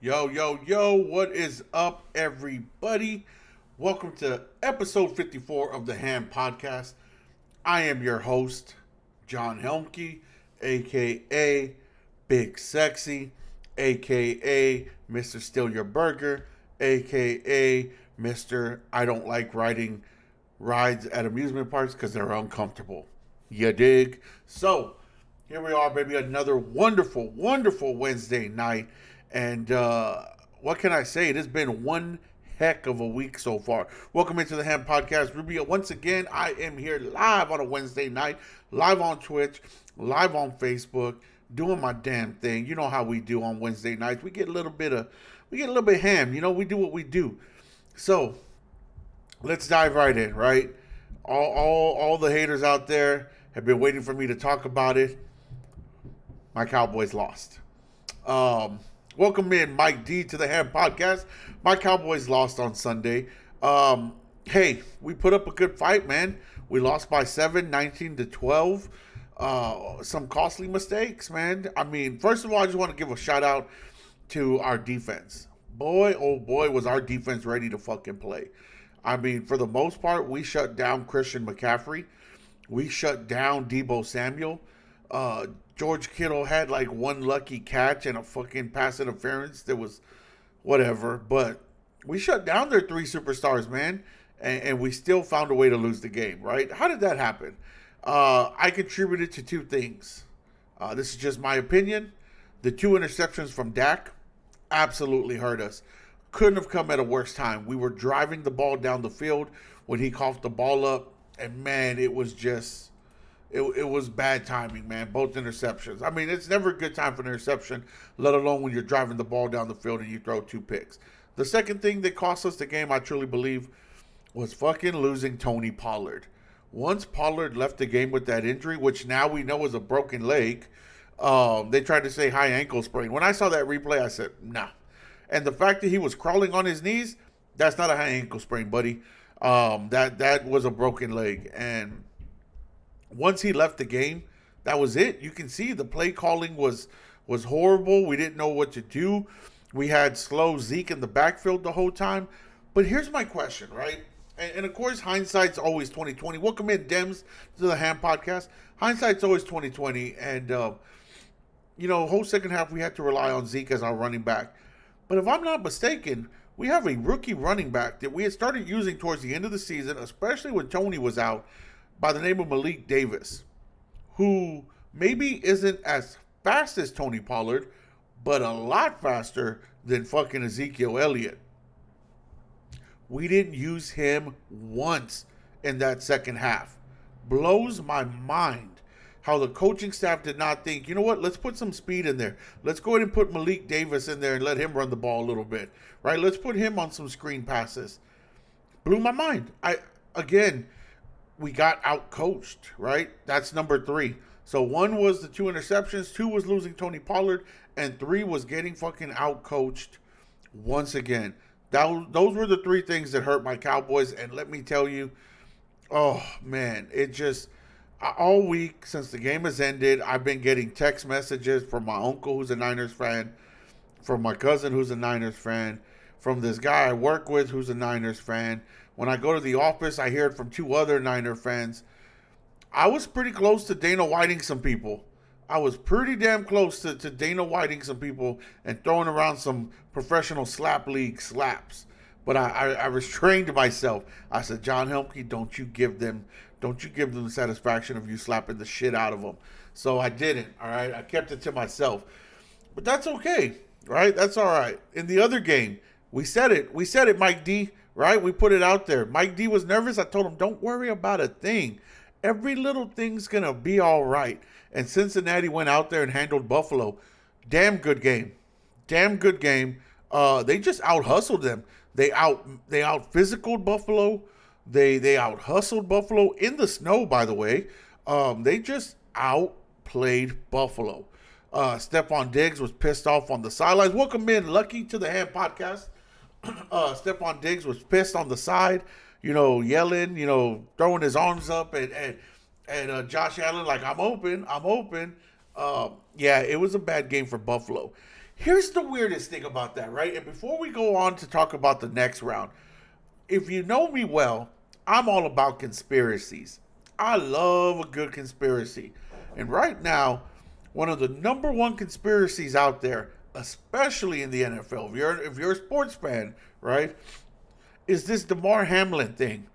Yo, yo, yo, what is up, everybody? Welcome to episode 54 of the Ham Podcast. I am your host, John Helmke, aka Big Sexy, aka Mr. Steal Your Burger, aka Mr. I don't like riding rides at amusement parks because they're uncomfortable. You dig? So, here we are, baby. Another wonderful, wonderful Wednesday night. And what can I say? It has been one heck of a week so far. Welcome into the Ham Podcast. Rubio, once again, I am here live on a Wednesday night, live on Twitch, live on Facebook, doing my damn thing. You know how we do on Wednesday nights. We get a little bit ham. You know, we do what we do. So let's dive right in, right? All the haters out there have been waiting for me to talk about it. My Cowboys lost. Welcome in Mike D to the Ham Podcast. My Cowboys lost on Sunday. Hey, we put up a good fight, man. We lost by 7, 19-12. Some costly mistakes, man. I mean, first of all, I just want to give a shout out to our defense. Boy, oh boy, was our defense ready to fucking play. I mean, for the most part, we shut down Christian McCaffrey. We shut down Deebo Samuel. George Kittle had like one lucky catch and a fucking pass interference that was whatever. But we shut down their three superstars, man. And we still found a way to lose the game, right? How did that happen? I contributed to two things. This is just my opinion. The two interceptions from Dak absolutely hurt us. Couldn't have come at a worse time. We were driving the ball down the field when he coughed the ball up. And man, it was just, it was bad timing, man. Both interceptions. I mean, it's never a good time for an interception, let alone when you're driving the ball down the field and you throw two picks. The second thing that cost us the game, I truly believe, was fucking losing Tony Pollard. Once Pollard left the game with that injury, which now we know is a broken leg, they tried to say high ankle sprain. When I saw that replay, I said, nah. And the fact that he was crawling on his knees, that's not a high ankle sprain, buddy. That was a broken leg. And once he left the game, that was it. You can see the play calling was horrible. We didn't know what to do. We had slow Zeke in the backfield the whole time. But here's my question, right? And of course, hindsight's always 2020. Welcome in, Dems, to the Ham Podcast. Hindsight's always 2020. And, whole second half, we had to rely on Zeke as our running back. But if I'm not mistaken, we have a rookie running back that we had started using towards the end of the season, especially when Tony was out, by the name of Malik Davis, who maybe isn't as fast as Tony Pollard, but a lot faster than fucking Ezekiel Elliott. We didn't use him once in that second half. Blows my mind how the coaching staff did not think, you know what, let's put some speed in there. Let's go ahead and put Malik Davis in there and let him run the ball a little bit, right? Let's put him on some screen passes. Blew my mind. We got out-coached, right? That's number 3. So 1 was the 2 interceptions, 2 was losing Tony Pollard, and 3 was getting fucking out-coached once again. Those were the 3 things that hurt my Cowboys, and let me tell you, oh, man, it just, all week since the game has ended, I've been getting text messages from my uncle who's a Niners fan, from my cousin who's a Niners fan, from this guy I work with who's a Niners fan. When I go to the office, I hear it from 2 other Niner fans. I was pretty close to Dana Whiting some people. I was pretty damn close to Dana Whiting some people and throwing around some professional slap league slaps. But I restrained myself. I said, John Helmke, don't you give them the satisfaction of you slapping the shit out of them. So I didn't, all right? I kept it to myself. But that's okay, right? That's all right. In the other game, we said it, Mike D, right? We put it out there. Mike D was nervous. I told him, don't worry about a thing. Every little thing's going to be all right. And Cincinnati went out there and handled Buffalo. Damn good game. They just out-hustled them. They out-physicaled Buffalo. They out-hustled Buffalo in the snow, by the way. They just outplayed Buffalo. Stephon Diggs was pissed off on the sidelines. Welcome in, Lucky, to the Ham Podcast. Stephon Diggs was pissed on the side, yelling, throwing his arms up, and Josh Allen like, I'm open. Yeah, it was a bad game for Buffalo. Here's the weirdest thing about that, right? And before we go on to talk about the next round, if you know me well, I'm all about conspiracies. I love a good conspiracy. And right now, one of the number one conspiracies out there, especially in the NFL, if you're a sports fan, right, is this Demar Hamlin thing.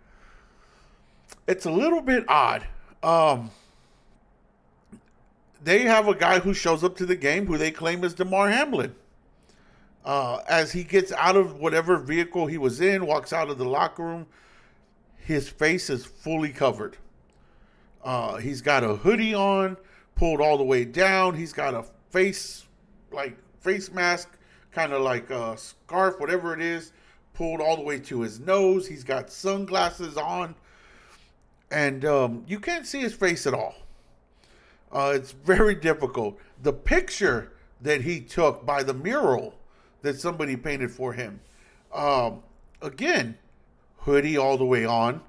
It's a little bit odd. They have a guy who shows up to the game who they claim is Demar Hamlin. As he gets out of whatever vehicle he was in, walks out of the locker room, his face is fully covered. He's got a hoodie on, pulled all the way down. He's got a face mask, kind of like a scarf, whatever it is, pulled all the way to his nose. He's got sunglasses on, and you can't see his face at all. It's very difficult. The picture that he took by the mural that somebody painted for him, again, hoodie all the way on,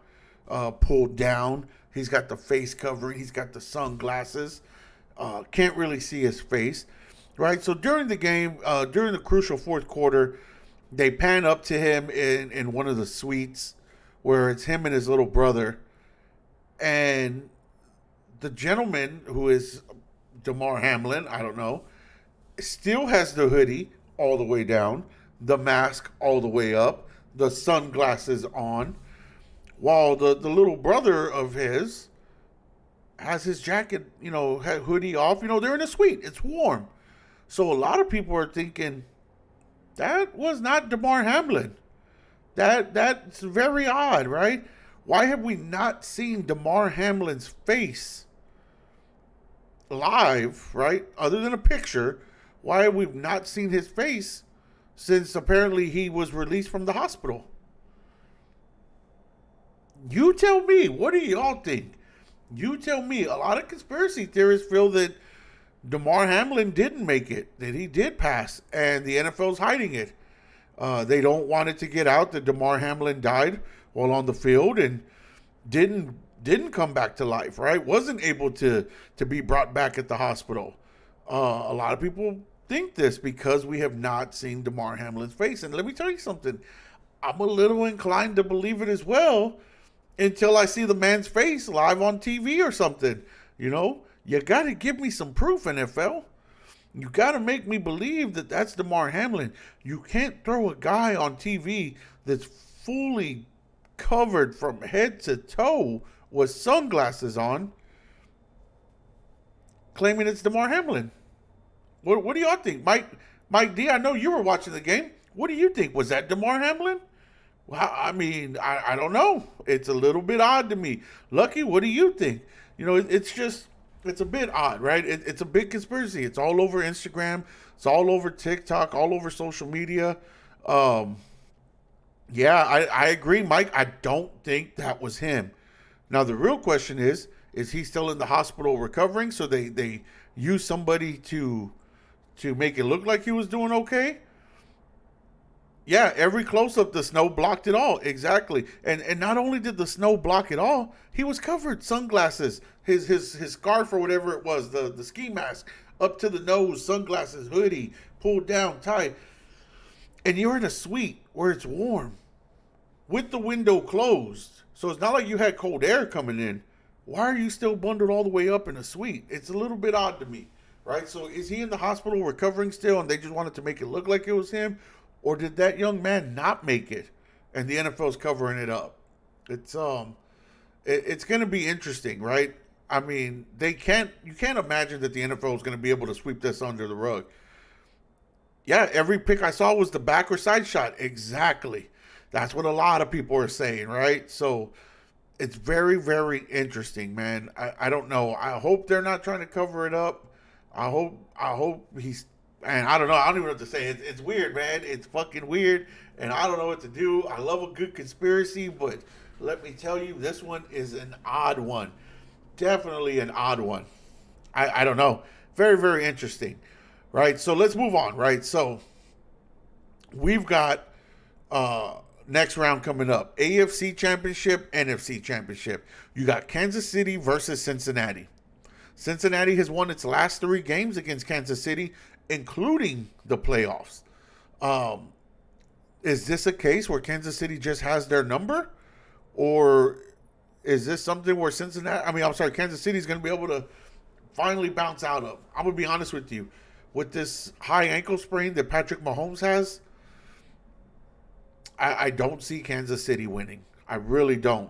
pulled down. He's got the face covering. He's got the sunglasses. Can't really see his face, right? So during the game, during the crucial fourth quarter, they pan up to him in one of the suites where it's him and his little brother. And the gentleman who is Demar Hamlin, I don't know, still has the hoodie all the way down, the mask all the way up, the sunglasses on, while the little brother of his has his jacket, hoodie off. They're in a suite. It's warm. So a lot of people are thinking, that was not Demar Hamlin. That's very odd, right? Why have we not seen Demar Hamlin's face live, right? Other than a picture, why have we not seen his face since apparently he was released from the hospital? You tell me. What do y'all think? You tell me. A lot of conspiracy theorists feel that Demar Hamlin didn't make it, that he did pass, and the NFL's hiding it. They don't want it to get out that Demar Hamlin died while on the field and didn't come back to life, right? Wasn't able to be brought back at the hospital. A lot of people think this because we have not seen Demar Hamlin's face. And let me tell you something. I'm a little inclined to believe it as well until I see the man's face live on TV or something. You got to give me some proof, NFL. You got to make me believe that that's Demar Hamlin. You can't throw a guy on TV that's fully covered from head to toe with sunglasses on, claiming it's Demar Hamlin. What do y'all think? Mike D, I know you were watching the game. What do you think? Was that Demar Hamlin? Well, I don't know. It's a little bit odd to me. Lucky, what do you think? It's a bit odd, right? It's a big conspiracy. It's all over Instagram. It's all over TikTok, all over social media. Yeah, I agree, Mike. I don't think that was him. Now, the real question is he still in the hospital recovering? So they use somebody to make it look like he was doing okay? Yeah, every close-up, the snow blocked it all. Exactly. And not only did the snow block it all, he was covered. Sunglasses, his scarf or whatever it was, the ski mask, up to the nose, sunglasses, hoodie, pulled down, tight. And you're in a suite where it's warm with the window closed. So it's not like you had cold air coming in. Why are you still bundled all the way up in a suite? It's a little bit odd to me, right? So is he in the hospital recovering still and they just wanted to make it look like it was him? Or did that young man not make it and the NFL's covering it up? It's going to be interesting, right? I mean, you can't imagine that the NFL is going to be able to sweep this under the rug. Yeah, every pick I saw was the back or side shot. Exactly. That's what a lot of people are saying, right? So it's very, very interesting, man. I don't know. I hope they're not trying to cover it up. I hope he's, and I don't know. I don't even know what to say. It's weird, man. It's fucking weird, and I don't know what to do. I love a good conspiracy, but let me tell you, this one is an odd one. Definitely an odd one. I don't know. Very, very interesting, right? So let's move on, right? So we've got next round coming up. AFC Championship, NFC Championship. You got Kansas City versus Cincinnati. Cincinnati has won its last 3 games against Kansas City including the playoffs. Um, is this a case where Kansas City just has their number? Or is this something where Kansas City is going to be able to finally bounce out of? I'm going to be honest with you. With this high ankle sprain that Patrick Mahomes has, I don't see Kansas City winning. I really don't.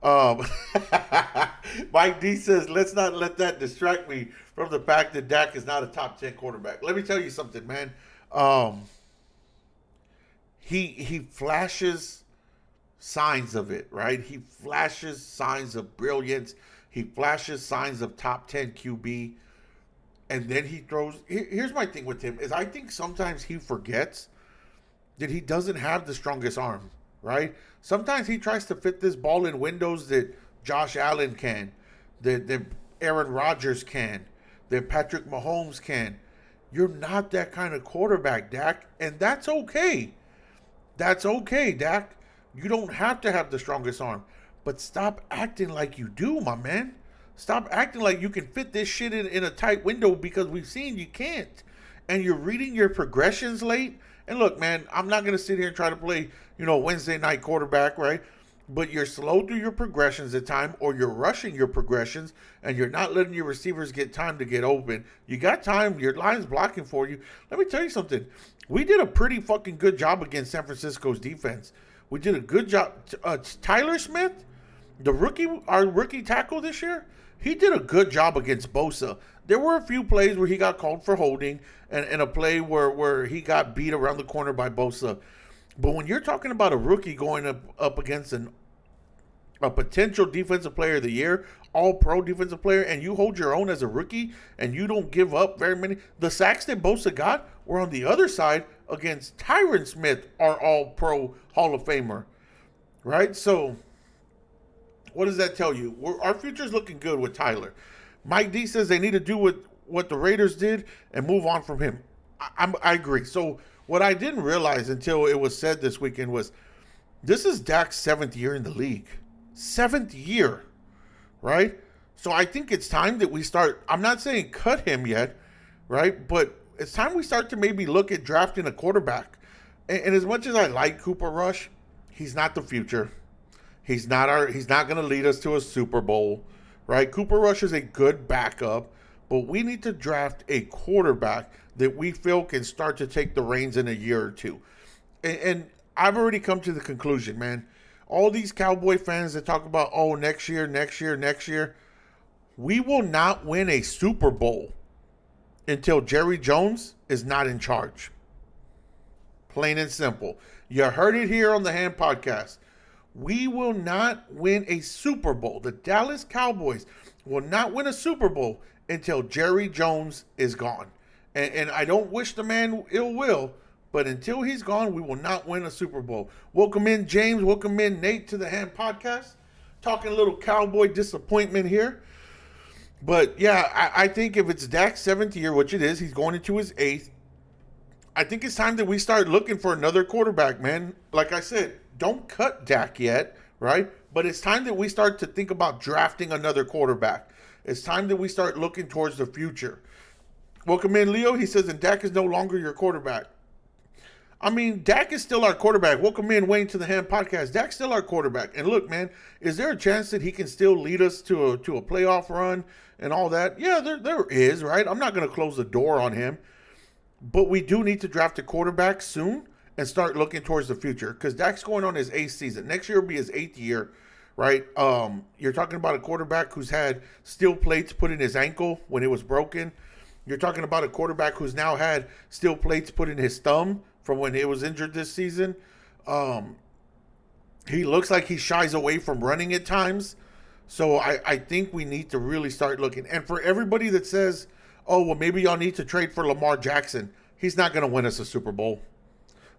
Um, Mike D says, let's not let that distract me from the fact that Dak is not a top 10 quarterback. Let me tell you something, man. He flashes signs of it, right? He flashes signs of brilliance. He flashes signs of top 10 QB. And then he throws. Here's my thing with him is I think sometimes he forgets that he doesn't have the strongest arm, right? Sometimes he tries to fit this ball in windows that Josh Allen can, that Aaron Rodgers can, that Patrick Mahomes can. You're not that kind of quarterback, Dak, and that's okay. That's okay, Dak. You don't have to have the strongest arm, but stop acting like you do, my man. Stop acting like you can fit this shit in a tight window because we've seen you can't. And you're reading your progressions late. And look, man, I'm not going to sit here and try to play, Wednesday night quarterback, right? But you're slow through your progressions at time, or you're rushing your progressions, and you're not letting your receivers get time to get open. You got time. Your line's blocking for you. Let me tell you something. We did a pretty fucking good job against San Francisco's defense. We did a good job. Tyler Smith, our rookie tackle this year, he did a good job against Bosa. There were a few plays where he got called for holding and a play where he got beat around the corner by Bosa. But when you're talking about a rookie going up against a potential defensive player of the year, all-pro defensive player, and you hold your own as a rookie and you don't give up very many. The sacks that Bosa got were on the other side against Tyron Smith, our all-pro Hall of Famer, right? So what does that tell you? Our future's looking good with Tyler. Mike D says they need to do what the Raiders did and move on from him. I agree. So what I didn't realize until it was said this weekend was this is Dak's 7th year in the league. 7th year, right? So I think it's time that we start. I'm not saying cut him yet, right? But it's time we start to maybe look at drafting a quarterback. And as much as I like Cooper Rush, he's not the future. He's not going to lead us to a Super Bowl, right? Cooper Rush is a good backup, but we need to draft a quarterback that we feel can start to take the reins in a year or two. And I've already come to the conclusion, man. All these Cowboy fans that talk about, next year, we will not win a Super Bowl until Jerry Jones is not in charge. Plain and simple. You heard it here on the Ham Podcast. We will not win a Super Bowl. The Dallas Cowboys will not win a Super Bowl until Jerry Jones is gone. And I don't wish the man ill will, but until he's gone, we will not win a Super Bowl. Welcome in, James. Welcome in, Nate, to the Ham Podcast. Talking a little Cowboy disappointment here. But, yeah, I think if it's Dak's 7th year, which it is, he's going into his 8th, I think it's time that we start looking for another quarterback, man. Like I said, don't cut Dak yet, right? But it's time that we start to think about drafting another quarterback. It's time that we start looking towards the future. Welcome in, Leo. He says, and Dak is no longer your quarterback. I mean, Dak is still our quarterback. Welcome in, Wayne, to the Ham Podcast. Dak's still our quarterback. And look, man, is there a chance that he can still lead us to a playoff run and all that? Yeah, there is, right? I'm not going to close the door on him. But we do need to draft a quarterback soon and start looking towards the future, because Dak's going on his 8th season. Next year will be his 8th year, right? You're talking about a quarterback who's had steel plates put in his ankle when it was broken. You're talking about a quarterback who's now had steel plates put in his thumb from when he was injured this season. He looks like he shies away from running at times. So I think we need to really start looking. And for everybody that says, maybe y'all need to trade for Lamar Jackson, he's not going to win us a Super Bowl.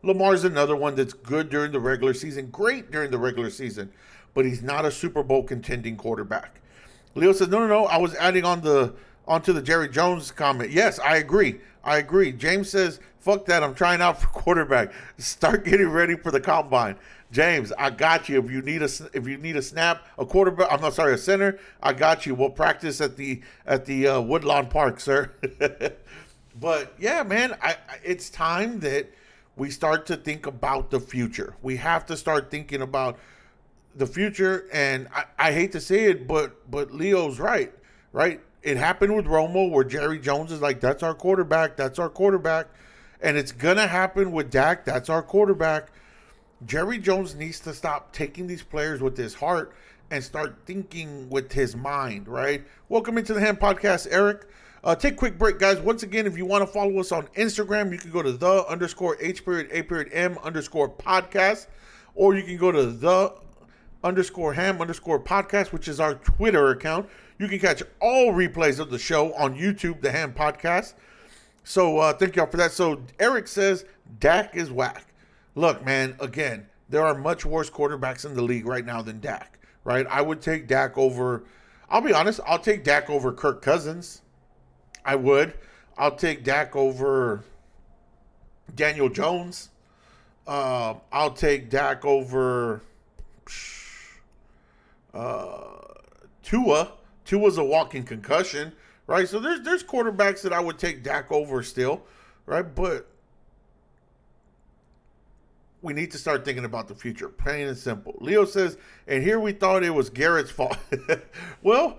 Lamar's another one that's good during the regular season, great during the regular season, but he's not a Super Bowl contending quarterback. Leo says, no, I was adding on the On to the Jerry Jones comment. Yes, I agree. James says, fuck that. I'm trying out for quarterback. Start getting ready for the combine. James, I got you. If you need a snap, a quarterback, I'm not sorry, a center, I got you. We'll practice at the Woodlawn Park, sir. But yeah, man, it's time that we start to think about the future. We have to start thinking about the future, and I hate to say it, but Leo's right? It happened with Romo where Jerry Jones is like, that's our quarterback, and it's gonna happen with Dak, that's our quarterback. Jerry Jones needs to stop taking these players with his heart and start thinking with his mind, right? Welcome into the Ham Podcast, Eric. Take a quick break, guys. Once again, if you want to follow us on Instagram, you can go to _H_A_M_podcast, or you can go to _Ham_podcast, which is our Twitter account. You can catch all replays of the show on YouTube, the Ham Podcast. So thank y'all for that. So Eric says Dak is whack. Look, man, again, there are much worse quarterbacks in the league right now than Dak, right? I would take Dak over, I'll be honest, I'll take Dak over Kirk Cousins. I would. I'll take Dak over Daniel Jones. I'll take Dak over Tua. Tua's a walking concussion, right? So there's quarterbacks that I would take Dak over still, right? But we need to start thinking about the future, plain and simple. Leo says, and here we thought it was Garrett's fault. Well,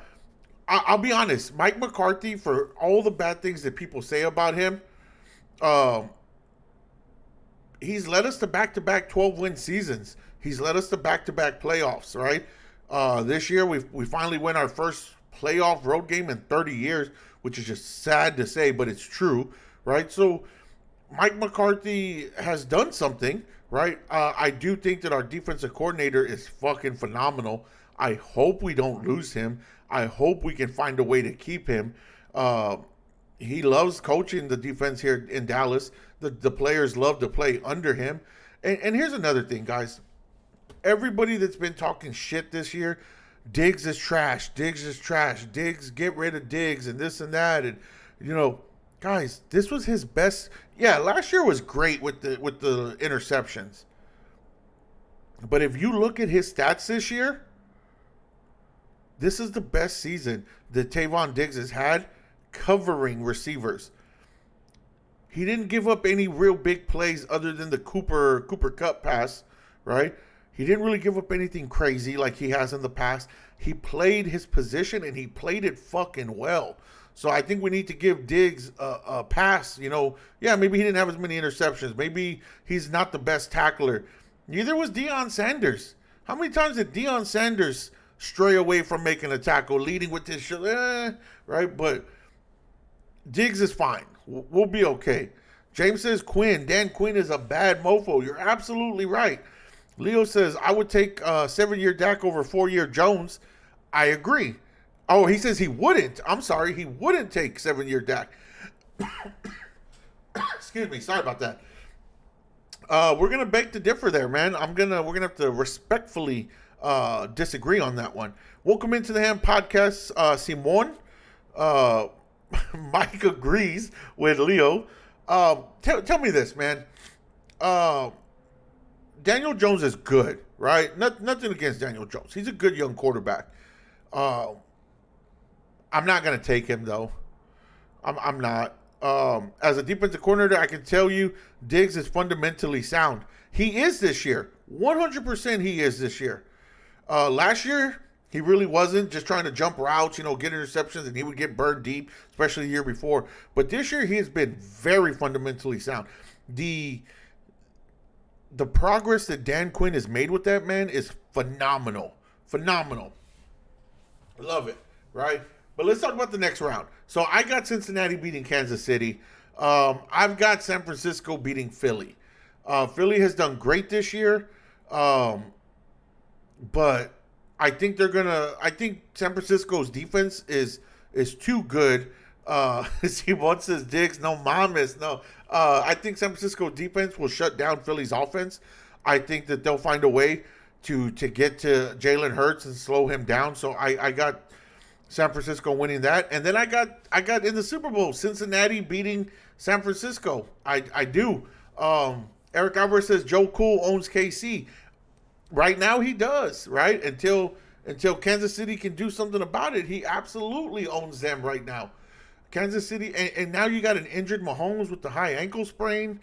I'll be honest. Mike McCarthy, for all the bad things that people say about him, he's led us to back-to-back 12-win seasons. He's led us to back-to-back playoffs, right? This year, we finally win our first playoff road game in 30 years, which is just sad to say, but it's true, right? So Mike McCarthy has done something, right? I do think that our defensive coordinator is fucking phenomenal. I hope we don't lose him. I hope we can find a way to keep him. He loves coaching the defense here in Dallas. The players love to play under him. And here's another thing, guys. Everybody that's been talking shit this year, Diggs is trash. Diggs, get rid of Diggs and this and that. And, you know, guys, this was his best. Yeah, last year was great with the interceptions. But if you look at his stats this year, this is the best season that Tavon Diggs has had covering receivers. He didn't give up any real big plays other than the Cooper Kupp pass, right? He didn't really give up anything crazy like he has in the past. He played his position, and he played it fucking well. So I think we need to give Diggs a pass. You know, yeah, maybe he didn't have as many interceptions. Maybe he's not the best tackler. Neither was Deion Sanders. How many times did Deion Sanders stray away from making a tackle, leading with this shit, right? But Diggs is fine. We'll be okay. James says Dan Quinn is a bad mofo. You're absolutely right. Leo says, I would take 7-year Dak over 4-year Jones. I agree. Oh, he says he wouldn't. I'm sorry. He wouldn't take 7-year Dak. Excuse me. Sorry about that. We're going to beg to differ there, man. We're going to have to respectfully disagree on that one. Welcome into the Ham Podcast, Simon. Mike agrees with Leo. Tell me this, man. Daniel Jones is good, right? Nothing against Daniel Jones. He's a good young quarterback. I'm not going to take him, though. I'm not. As a defensive coordinator, I can tell you Diggs is fundamentally sound. He is this year. 100% he is this year. Last year, he really wasn't, just trying to jump routes, get interceptions, and he would get burned deep, especially the year before. But this year, he has been very fundamentally sound. The progress that Dan Quinn has made with that man is phenomenal. Phenomenal. I love it, right? But let's talk about the next round. So I got Cincinnati beating Kansas City. I've got San Francisco beating Philly. Philly has done great this year. But I think I think San Francisco's defense is too good. Simon says Diggs, no mames, no. I think San Francisco defense will shut down Philly's offense. I think that they'll find a way to get to Jalen Hurts and slow him down. So I got San Francisco winning that. And then I got in the Super Bowl, Cincinnati beating San Francisco. I do. Eric Alvarez says Joe Cool owns KC. Right now he does, right? Until Kansas City can do something about it, he absolutely owns them right now. Kansas City, and now you got an injured Mahomes with the high ankle sprain.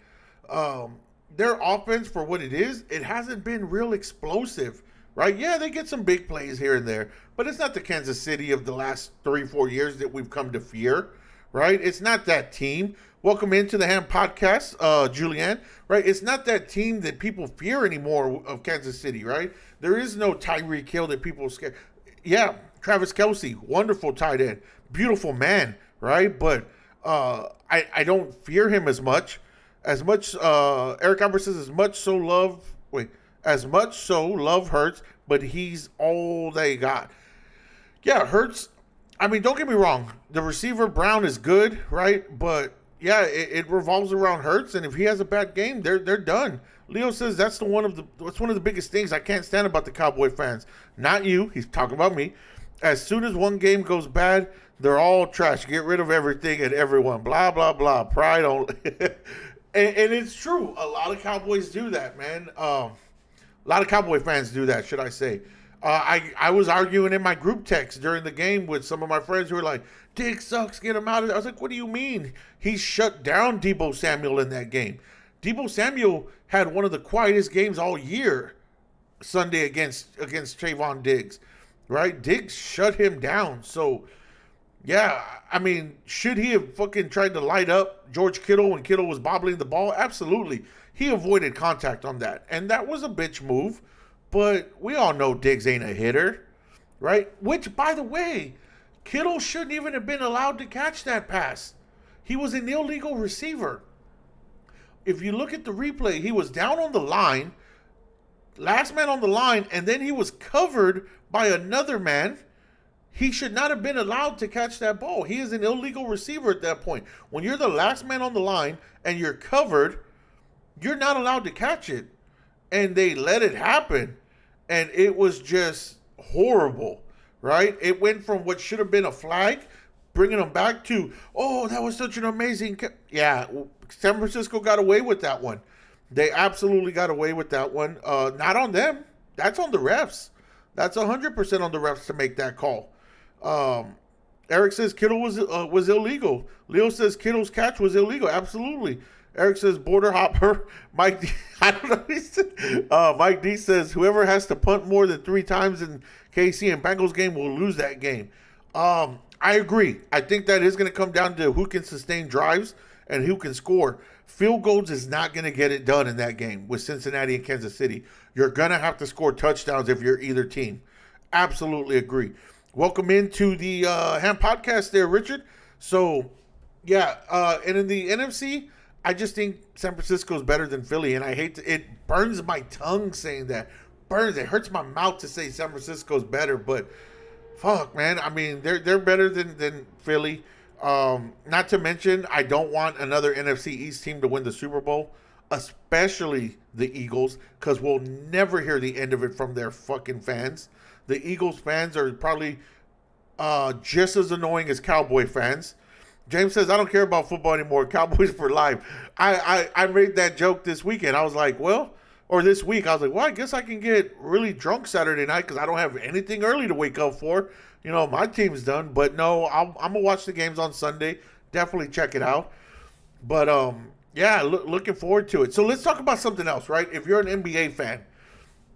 Their offense, for what it is, it hasn't been real explosive, right? Yeah, they get some big plays here and there, but it's not the Kansas City of the last 3-4 years that we've come to fear, right? It's not that team. Welcome into the Ham Podcast, Julianne, right? It's not that team that people fear anymore of Kansas City, right? There is no Tyreek Hill that people scare. Yeah, Travis Kelce, wonderful tight end, beautiful man, right? But I don't fear him as much. Eric Alvarez says, as much so love hurts, but he's all they got. Yeah, Hurts. I mean, don't get me wrong. The receiver Brown is good, right? But yeah, it revolves around Hurts, and if he has a bad game, they're done. Leo says that's one of the biggest things I can't stand about the Cowboy fans. Not you. He's talking about me. As soon as one game goes bad, they're all trash. Get rid of everything and everyone. Blah blah blah. Pride only. And it's true. A lot of Cowboys do that, man. A lot of Cowboy fans do that, should I say. I was arguing in my group text during the game with some of my friends who were like, Diggs sucks, get him out of there. I was like, what do you mean? He shut down Deebo Samuel in that game. Deebo Samuel had one of the quietest games all year Sunday against Trayvon Diggs, right? Diggs shut him down. So, yeah, I mean, should he have fucking tried to light up George Kittle when Kittle was bobbling the ball? Absolutely. He avoided contact on that. And that was a bitch move. But we all know Diggs ain't a hitter, right? Which, by the way, Kittle shouldn't even have been allowed to catch that pass. He was an illegal receiver. If you look at the replay, he was down on the line, last man on the line, and then he was covered by another man. He should not have been allowed to catch that ball. He is an illegal receiver at that point. When you're the last man on the line and you're covered, you're not allowed to catch it. And they let it happen. And it was just horrible, right? It went from what should have been a flag, bringing them back to, oh, that was such an amazing. Yeah, San Francisco got away with that one. They absolutely got away with that one. Not on them. That's on the refs. That's 100% on the refs to make that call. Eric says Kittle was illegal. Leo says Kittle's catch was illegal. Absolutely. Eric says border hopper. Mike D, I don't know. He said, Mike D says whoever has to punt more than 3 times in KC and Bengals game will lose that game. I agree. I think that is going to come down to who can sustain drives and who can score. Field goals is not going to get it done in that game with Cincinnati and Kansas City. You're going to have to score touchdowns if you're either team. Absolutely agree. Welcome into the Ham Podcast there, Richard. So, yeah, and in the NFC, I just think San Francisco is better than Philly, and I hate to, it burns my tongue saying that. It hurts my mouth to say San Francisco is better, but fuck, man. I mean, they're better than Philly. Not to mention, I don't want another NFC East team to win the Super Bowl, especially the Eagles, because we'll never hear the end of it from their fucking fans. The Eagles fans are probably just as annoying as Cowboy fans. James says, I don't care about football anymore. Cowboys for life. I made that joke this weekend. I was like, this week, I was like, well, I guess I can get really drunk Saturday night because I don't have anything early to wake up for. You know, my team's done. But no, I'm going to watch the games on Sunday. Definitely check it out. But, yeah, looking forward to it. So let's talk about something else, right? If you're an NBA fan,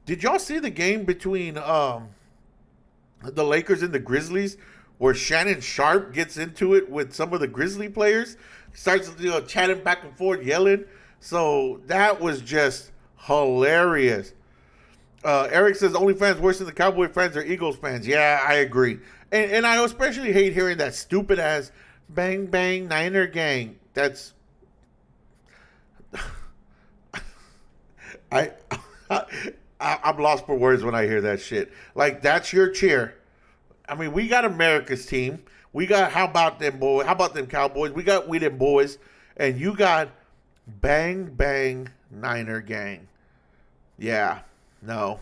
did y'all see the game between the Lakers and the Grizzlies where Shannon Sharp gets into it with some of the Grizzly players, starts chatting back and forth, yelling? So that was just hilarious. Eric says only fans worse than the Cowboy fans are Eagles fans. Yeah, I agree. And I especially hate hearing that stupid ass bang bang Niner gang. That's I'm lost for words when I hear that shit. Like, that's your cheer. I mean, we got America's team. We got, how about them boys? How about them Cowboys? We them boys. And you got bang, bang, Niner gang. Yeah. No.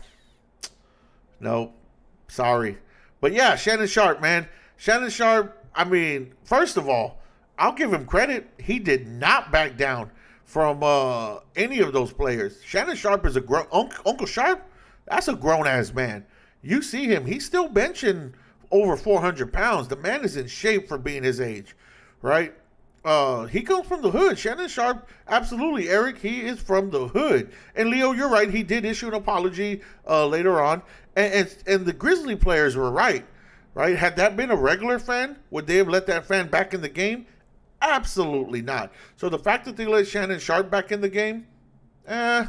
Sorry. But yeah, Shannon Sharp, man. Shannon Sharp, I mean, first of all, I'll give him credit. He did not back down from any of those players. Shannon Sharp is a Uncle Sharp. That's a grown ass man. You see him; he's still benching over 400 pounds. The man is in shape for being his age, right? He comes from the hood. Shannon Sharp, absolutely, Eric. He is from the hood. And Leo, you're right. He did issue an apology later on, and the Grizzly players were right. Right? Had that been a regular fan, would they have let that fan back in the game? Absolutely not. So the fact that they let Shannon Sharp back in the game, I'm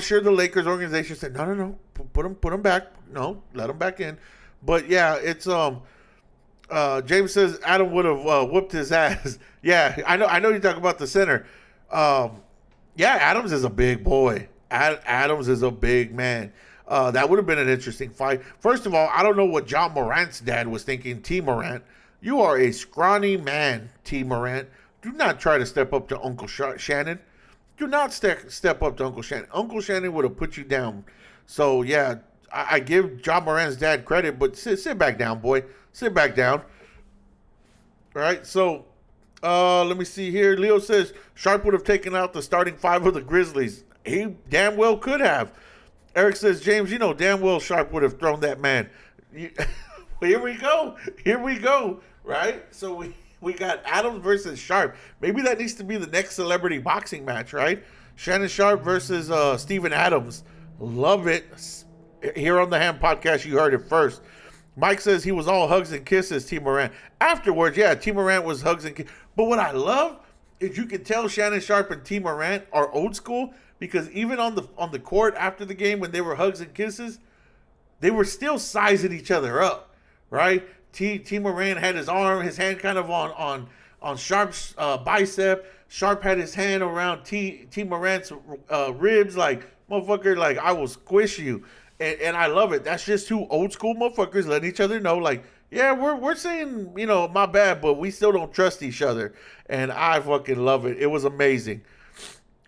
sure the Lakers organization said, no, put him back. No, let him back in. But yeah, it's James says Adam would have whooped his ass. Yeah, I know you talk about the center. Yeah, Adams is a big boy. Adams is a big man. That would have been an interesting fight. First of all, I don't know what John Morant's dad was thinking. T. Morant, you are a scrawny man, T. Morant. Do not try to step up to Uncle Shannon. Do not step up to Uncle Shannon. Uncle Shannon would have put you down. So, yeah, I give John Morant's dad credit, but sit back down, boy. Sit back down. All right, so let me see here. Leo says Sharp would have taken out the starting five of the Grizzlies. He damn well could have. Eric says, James, damn well Sharp would have thrown that man. Here we go, right? So we got Adams versus Sharp. Maybe that needs to be the next celebrity boxing match, right? Shannon Sharp versus Steven Adams. Love it. Here on the Ham Podcast, you heard it first. Mike says he was all hugs and kisses, T. Morant. Afterwards, yeah, T. Morant was hugs and kisses. But what I love is you can tell Shannon Sharp and T. Morant are old school, because even on the court after the game when they were hugs and kisses, they were still sizing each other up, right? T. Morant had his hand kind of on Sharp's bicep. Sharp had his hand around T. Morant's ribs, like, motherfucker, like, I will squish you. And I love it. That's just two old school motherfuckers letting each other know, like, yeah, we're saying, my bad, but we still don't trust each other. And I fucking love it. It was amazing.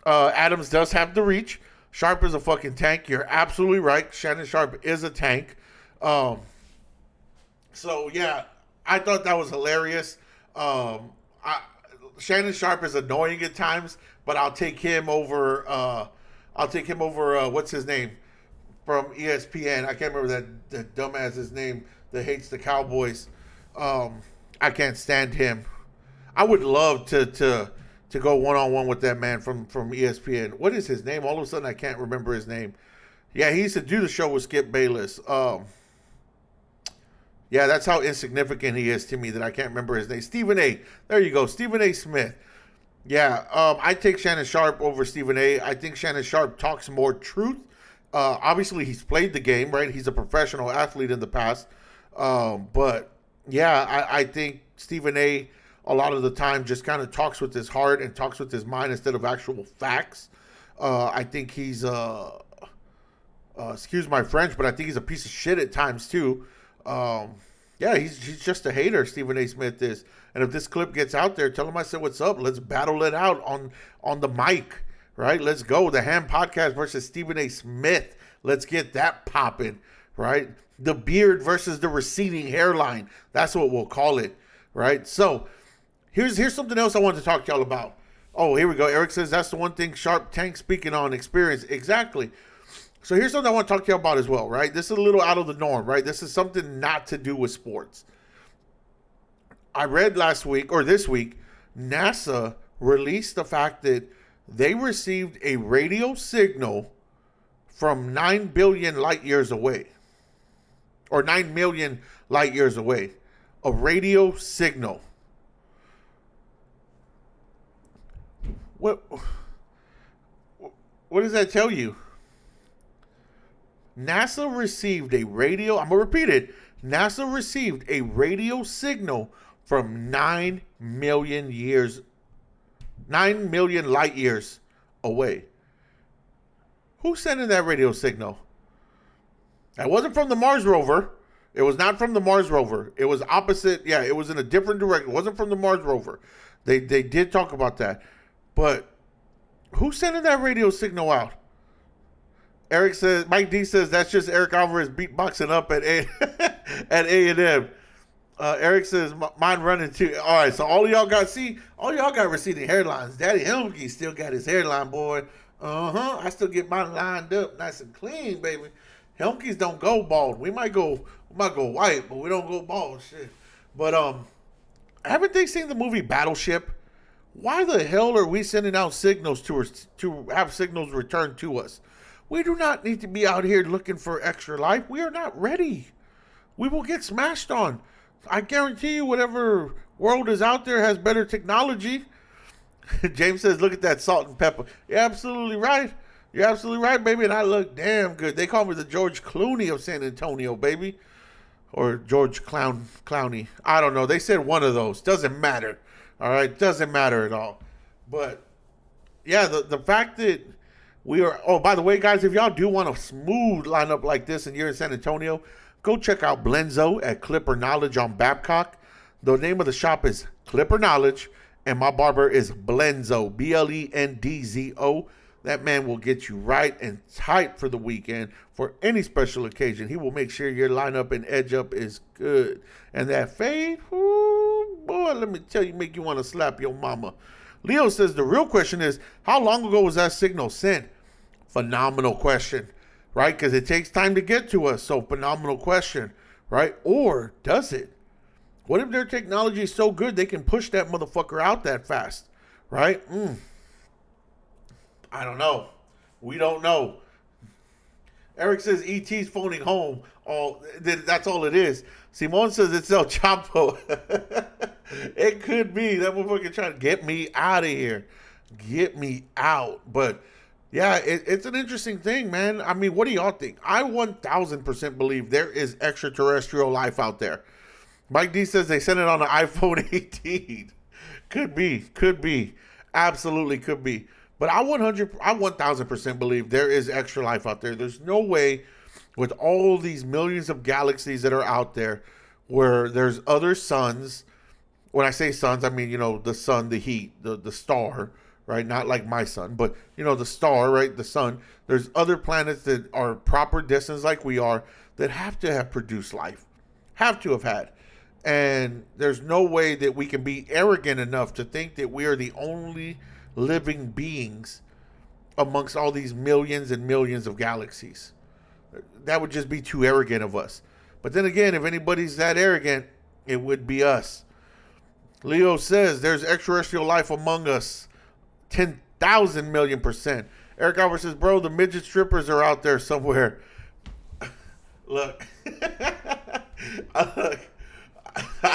Adams does have the reach. Sharp is a fucking tank. You're absolutely right. Shannon Sharp is a tank. So yeah, I thought that was hilarious. Shannon Sharp is annoying at times, but I'll take him over. What's his name from ESPN? I can't remember that dumbass's name that hates the Cowboys. I can't stand him. I would love to go one-on-one with that man from ESPN. What is his name? All of a sudden, I can't remember his name. Yeah, he used to do the show with Skip Bayless. Yeah, that's how insignificant he is to me that I can't remember his name. Stephen A. There you go. Stephen A. Smith. Yeah, I take Shannon Sharp over Stephen A. I think Shannon Sharp talks more truth. Obviously, he's played the game, right? He's a professional athlete in the past. But, yeah, I think Stephen A., a lot of the time, just kind of talks with his heart and talks with his mind instead of actual facts. I think he's, excuse my French, but I think he's a piece of shit at times, too. Yeah, he's just a hater, Stephen A. Smith is. And if this clip gets out there, tell him I said what's up. Let's battle it out on the mic, right? Let's go. The Ham Podcast versus Stephen A. Smith. Let's get that popping, right? The beard versus the receding hairline. That's what we'll call it, right? So, here's something else I wanted to talk to y'all about. Oh, here we go. Eric says that's the one thing Sharp Tank speaking on experience. Exactly. So here's something I want to talk to you about as well, right? This is a little out of the norm, right? This is something not to do with sports. I read this week, NASA released the fact that they received a radio signal from 9 billion light years away. Or 9 million light years away. A radio signal. What does that tell you? NASA received a radio, I'm going to repeat it. NASA received a radio signal from 9 million light years away. Who's sending that radio signal? That wasn't from the Mars rover. It was not from the Mars rover. It was opposite. Yeah, it was in a different direction. It wasn't from the Mars rover. They did talk about that. But who's sending that radio signal out? Eric says, Mike D says that's just Eric Alvarez beatboxing up at A&M. Eric says, mine running too. All right, so all y'all got receding hairlines. Daddy Helmke still got his hairline, boy. I still get mine lined up nice and clean, baby. Helmke's don't go bald. We might go white, but we don't go bald. Shit. But haven't they seen the movie Battleship? Why the hell are we sending out signals to have signals returned to us? We do not need to be out here looking for extra life. We are not ready. We will get smashed on. I guarantee you, whatever world is out there has better technology. James says, look at that salt and pepper. You're absolutely right. You're absolutely right, baby. And I look damn good. They call me the George Clooney of San Antonio, baby. Or George Clowney. I don't know. They said one of those. Doesn't matter. All right? Doesn't matter at all. But, yeah, the fact that we are... Oh, by the way, guys, if y'all do want a smooth lineup like this and you're in San Antonio, go check out Blenzo at Clipper Knowledge on Babcock. The name of the shop is Clipper Knowledge, and my barber is Blenzo, Blendzo. That man will get you right and tight for the weekend for any special occasion. He will make sure your lineup and edge up is good. And that fade, ooh, boy, let me tell you, make you want to slap your mama. Leo says the real question is, how long ago was that signal sent? Phenomenal question. Right? Because it takes time to get to us. So, phenomenal question. Right? Or does it? What if their technology is so good they can push that motherfucker out that fast? Right? I don't know. We don't know. Eric says ET's phoning home. That's all it is. Simone says it's El Chapo. It could be. That motherfucker trying to get me out of here. Get me out. But... yeah, it's an interesting thing, man. I mean, what do y'all think? I 1,000% believe there is extraterrestrial life out there. Mike D says they sent it on an iPhone 18. Could be. Absolutely could be. But I 1,000% believe there is extra life out there. There's no way with all these millions of galaxies that are out there where there's other suns. When I say suns, I mean, the sun, the heat, the star, right? Not like my sun, but, the star, right? The sun. There's other planets that are proper distance like we are that have to have produced life. Have to have had. And there's no way that we can be arrogant enough to think that we are the only living beings amongst all these millions and millions of galaxies. That would just be too arrogant of us. But then again, if anybody's that arrogant, it would be us. Leo says there's extraterrestrial life among us. 10,000 million %. Eric Albert says, bro, the midget strippers are out there somewhere. Look, I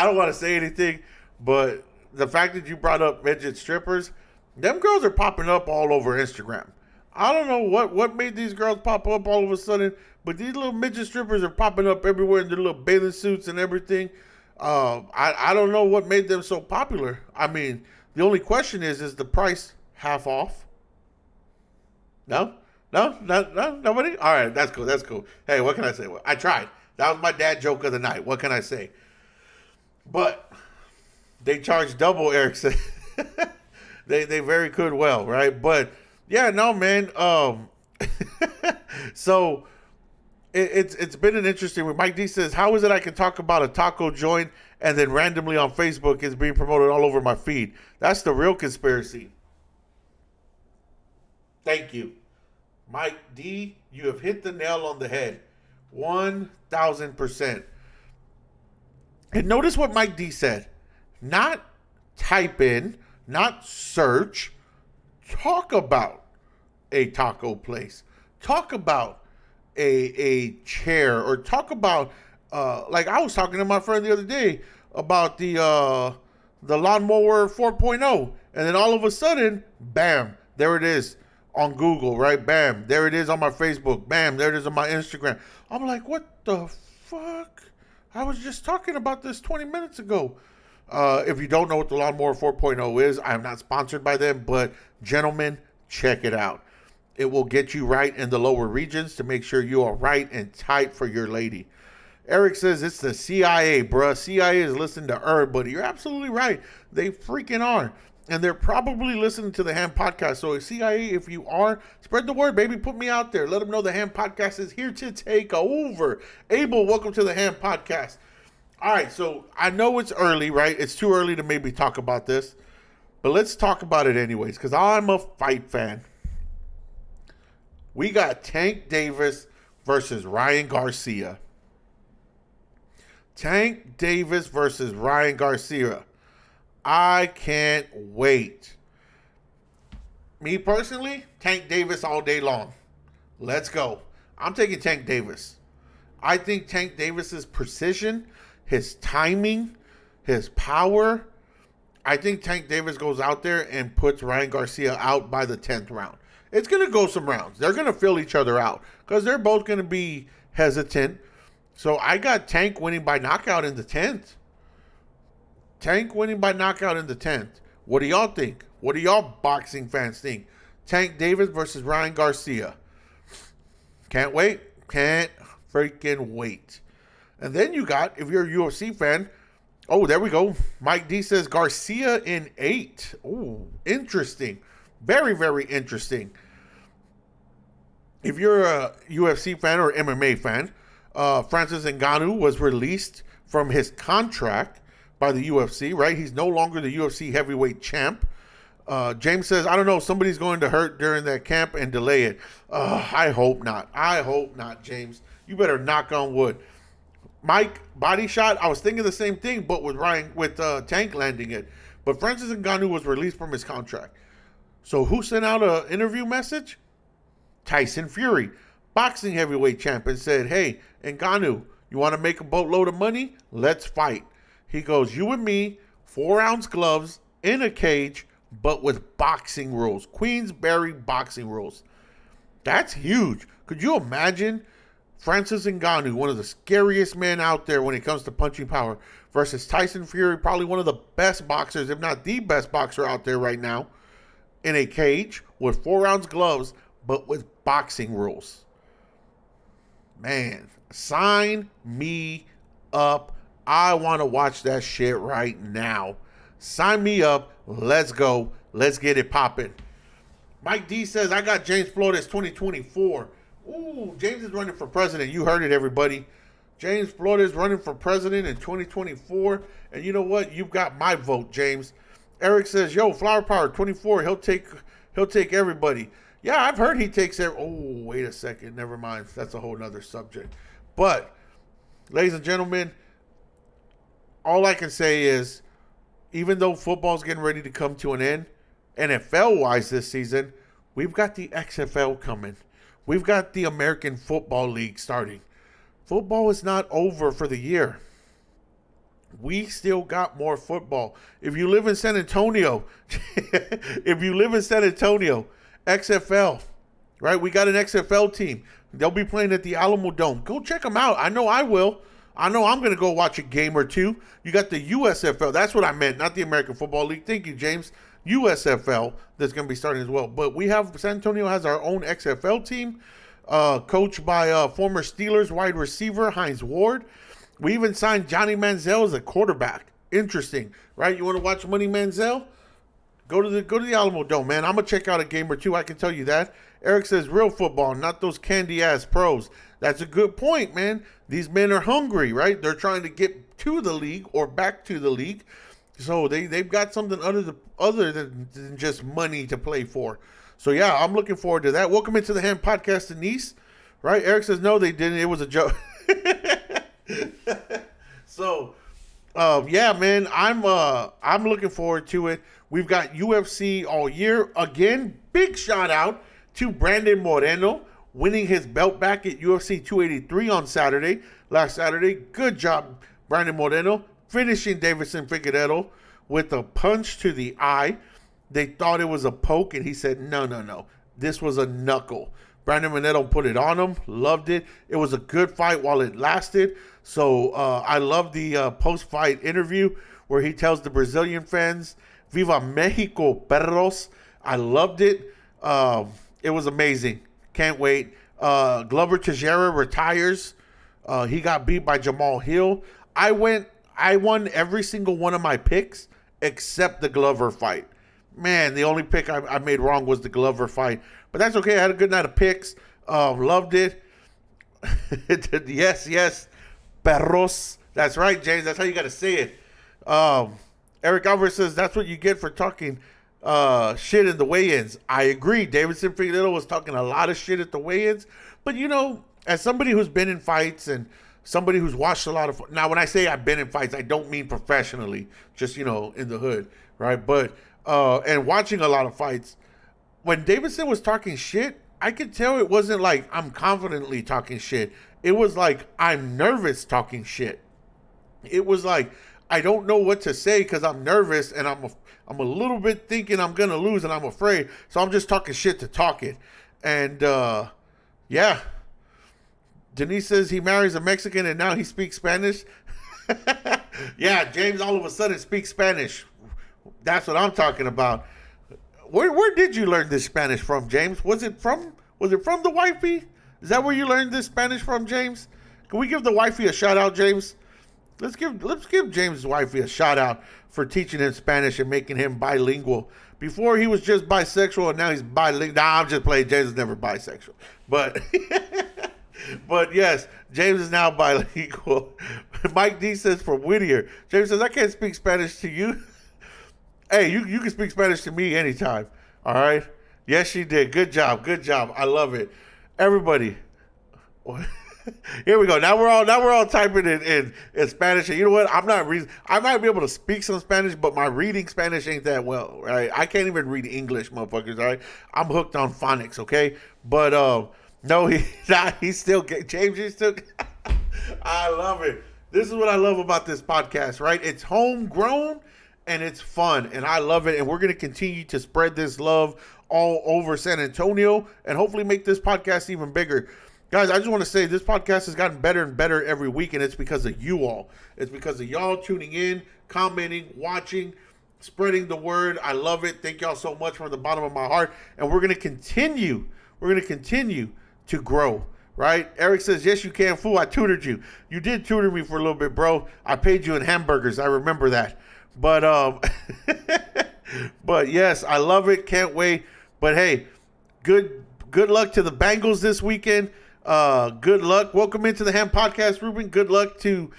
don't want to say anything, but the fact that you brought up midget strippers, them girls are popping up all over Instagram. I don't know what made these girls pop up all of a sudden, but these little midget strippers are popping up everywhere in their little bathing suits and everything. I don't know what made them so popular. I mean, the only question is the price half off? No, nobody? All right, that's cool. Hey, what can I say? Well, I tried. That was my dad joke of the night. What can I say? But they charge double, Eric said. they very could well, right? But yeah, no, man. So it's been an interesting one. Mike D says, how is it I can talk about a taco joint and then randomly on Facebook it's being promoted all over my feed? That's the real conspiracy. Thank you. Mike D, you have hit the nail on the head. 1,000%. And notice what Mike D said. Not type in, not search. Talk about a taco place. Talk about a chair, or talk about like I was talking to my friend the other day about the lawnmower 4.0, and then all of a sudden, bam, there it is on Google, right? Bam, there it is on my Facebook. Bam, there it is on my Instagram. I'm like, what the fuck? I was just talking about this 20 minutes ago. If you don't know what the lawnmower 4.0 is, I am not sponsored by them, but gentlemen, check it out. It will get you right in the lower regions to make sure you are right and tight for your lady. Eric says it's the CIA, bruh. CIA is listening to everybody. You're absolutely right. They freaking are. And they're probably listening to the Ham Podcast. So CIA, if you are, spread the word, baby. Put me out there. Let them know the Ham Podcast is here to take over. Abel, welcome to the Ham Podcast. All right, so I know it's early, right? It's too early to maybe talk about this, but let's talk about it anyways, because I'm a fight fan. We got Tank Davis versus Ryan Garcia. Tank Davis versus Ryan Garcia. I can't wait. Me personally, Tank Davis all day long. Let's go. I'm taking Tank Davis. I think Tank Davis's precision, his timing, his power. I think Tank Davis goes out there and puts Ryan Garcia out by the 10th round. It's going to go some rounds. They're going to fill each other out because they're both going to be hesitant. So I got Tank winning by knockout in the 10th. Tank winning by knockout in the 10th. What do y'all think? What do y'all boxing fans think? Tank Davis versus Ryan Garcia. Can't wait. Can't freaking wait. And then you got, if you're a UFC fan, oh, there we go. Mike D says Garcia in 8. Oh, interesting. Very, very interesting. If you're a UFC fan or MMA fan, Francis Ngannou was released from his contract by the UFC, right? He's no longer the UFC heavyweight champ. James says, I don't know, somebody's going to hurt during that camp and delay it. I hope not. I hope not, James. You better knock on wood. Mike, body shot, I was thinking the same thing, but with Tank landing it. But Francis Ngannou was released from his contract. So who sent out an interview message? Tyson Fury, boxing heavyweight champion, said, hey, Ngannou, you want to make a boatload of money? Let's fight. He goes, you and me, 4-ounce gloves, in a cage, but with boxing rules. Queensberry boxing rules. That's huge. Could you imagine Francis Ngannou, one of the scariest men out there when it comes to punching power, versus Tyson Fury, probably one of the best boxers, if not the best boxer out there right now, in a cage with 4-ounce gloves, but with boxing rules. Man, sign me up. I want to watch that shit right now. Sign me up. Let's go. Let's get it popping. Mike D says, I got James Flores 2024. Ooh, James is running for president. You heard it, everybody. James Flores running for president in 2024. And you know what? You've got my vote, James. Eric says, yo, Flower Power 24. He'll take everybody. Yeah, I've heard he takes every. Oh, wait a second. Never mind. That's a whole nother subject. But, ladies and gentlemen, all I can say is, even though football's getting ready to come to an end, NFL-wise this season, we've got the XFL coming. We've got the American Football League starting. Football is not over for the year. We still got more football. If you live in San Antonio, XFL, right? We got an XFL team. They'll be playing at the Alamo Dome. Go check them out. I know I will. I know I'm going to go watch a game or two. You got the USFL. That's what I meant, not the American Football League. Thank you, James. USFL that's going to be starting as well. But San Antonio has our own XFL team, coached by former Steelers wide receiver Hines Ward. We even signed Johnny Manziel as a quarterback. Interesting, right? You want to watch Money Manziel? Go to the Alamo Dome, man. I'm gonna check out a game or two. I can tell you that. Eric says real football, not those candy ass pros. That's a good point, man. These men are hungry, right? They're trying to get to the league or back to the league, so they've got something other than just money to play for. So yeah, I'm looking forward to that. Welcome into the Ham Podcast, Denise. Right? Eric says no, they didn't. It was a joke. So, yeah, man, I'm looking forward to it. We've got UFC all year. Again, big shout out to Brandon Moreno winning his belt back at UFC 283 on last Saturday. Good job, Brandon Moreno, finishing Davison Figueiredo with a punch to the eye. They thought it was a poke, and he said, no. This was a knuckle. Brandon Moreno put it on him, loved it. It was a good fight while it lasted. So I love the post-fight interview where he tells the Brazilian fans, Viva Mexico, perros. I loved it. It was amazing. Can't wait. Glover Teixeira retires. He got beat by Jamal Hill. I won every single one of my picks except the Glover fight. Man, the only pick I made wrong was the Glover fight. But that's okay. I had a good night of picks. Loved it. Yes. Perros. That's right, James. That's how you got to say it. Eric Alvarez says that's what you get for talking shit in the weigh-ins. I agree. Davidson Figueroa was talking a lot of shit at the weigh-ins. But, as somebody who's been in fights and somebody who's watched a lot of... Now, when I say I've been in fights, I don't mean professionally. Just, in the hood, right? But, and watching a lot of fights, when Davidson was talking shit, I could tell it wasn't like I'm confidently talking shit. It was like I'm nervous talking shit. It was like I don't know what to say because I'm nervous and I'm a little bit thinking I'm gonna lose and I'm afraid. So I'm just talking shit to talk it. And yeah. Denise says he marries a Mexican and now he speaks Spanish. Yeah, James all of a sudden speaks Spanish. That's what I'm talking about. Where did you learn this Spanish from, James? Was it from the wifey? Is that where you learned this Spanish from, James? Can we give the wifey a shout out, James? Let's give James' wifey a shout out for teaching him Spanish and making him bilingual. Before he was just bisexual and now he's bilingual. Nah, I'm just playing. James is never bisexual. But but yes, James is now bilingual. Mike D says from Whittier. James says, I can't speak Spanish to you. Hey, you can speak Spanish to me anytime. All right? Yes, she did. Good job. Good job. I love it. Everybody. Here we go. Now we're all typing in Spanish. And you know what? I might be able to speak some Spanish, but my reading Spanish ain't that well, right? I can't even read English, motherfuckers, all right? I'm hooked on phonics, okay? But no, he's still James, he's still I love it. This is what I love about this podcast, right? It's homegrown and it's fun, and I love it. And we're going to continue to spread this love all over San Antonio and hopefully make this podcast even bigger. Guys, I just want to say this podcast has gotten better and better every week, and it's because of you all. It's because of y'all tuning in, commenting, watching, spreading the word. I love it. Thank y'all so much from the bottom of my heart. And we're going to continue. We're going to continue to grow, right? Eric says, yes, you can, fool. I tutored you. You did tutor me for a little bit, bro. I paid you in hamburgers. I remember that. But but yes, I love it. Can't wait. But hey, good luck to the Bengals this weekend. Good luck. Welcome into the Ham Podcast, Ruben. Good luck to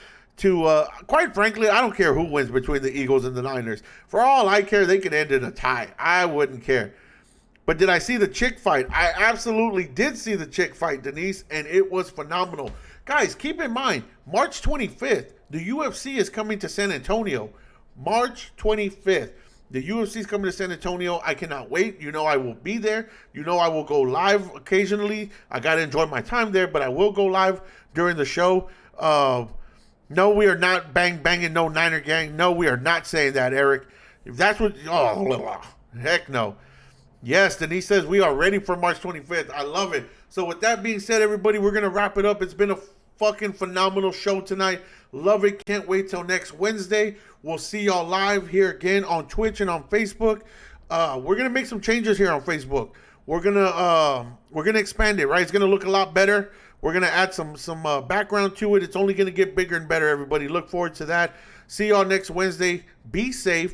quite frankly, I don't care who wins between the Eagles and the Niners. For all I care, they could end in a tie. I wouldn't care. But did I see the chick fight? I absolutely did see the chick fight, Denise, and it was phenomenal. Guys, keep in mind, March 25th, the UFC is coming to San Antonio. March 25th. The UFC is coming to San Antonio. I cannot wait. I will be there. I will go live occasionally. I got to enjoy my time there, but I will go live during the show. No, we are not banging no Niner gang. No, we are not saying that, Eric. If that's what... Oh, heck no. Yes, Denise says we are ready for March 25th. I love it. So with that being said, everybody, we're going to wrap it up. It's been a fucking phenomenal show tonight. Love it. Can't wait till next Wednesday. We'll see y'all live here again on Twitch and on Facebook. We're gonna make some changes here on Facebook. We're gonna expand it, right? It's gonna look a lot better. We're gonna add some background to it. It's only gonna get bigger and better. Everybody, look forward to that. See y'all next Wednesday. Be safe,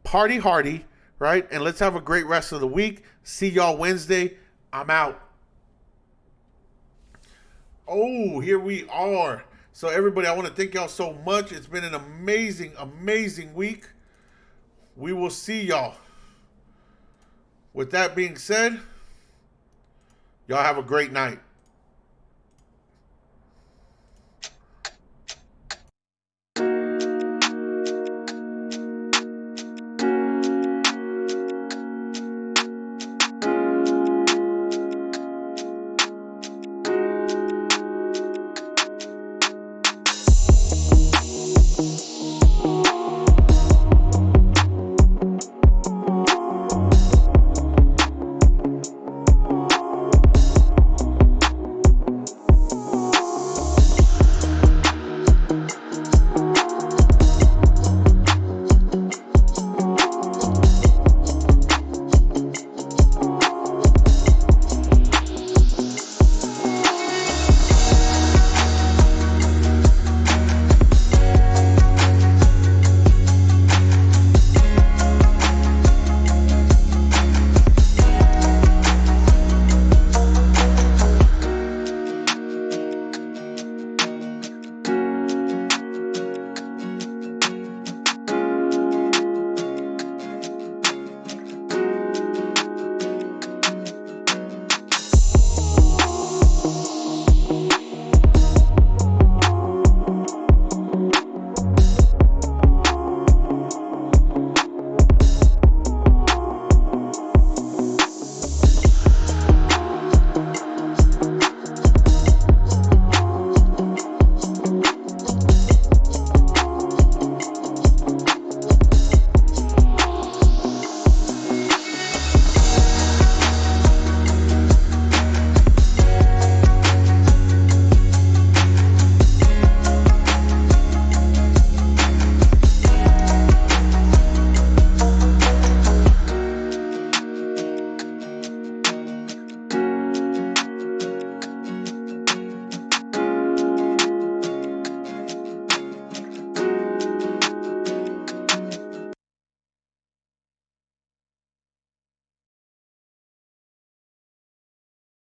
party hardy, right? And let's have a great rest of the week. See y'all Wednesday. I'm out. Oh, here we are. So everybody, I want to thank y'all so much. It's been an amazing, amazing week. We will see y'all. With that being said, y'all have a great night.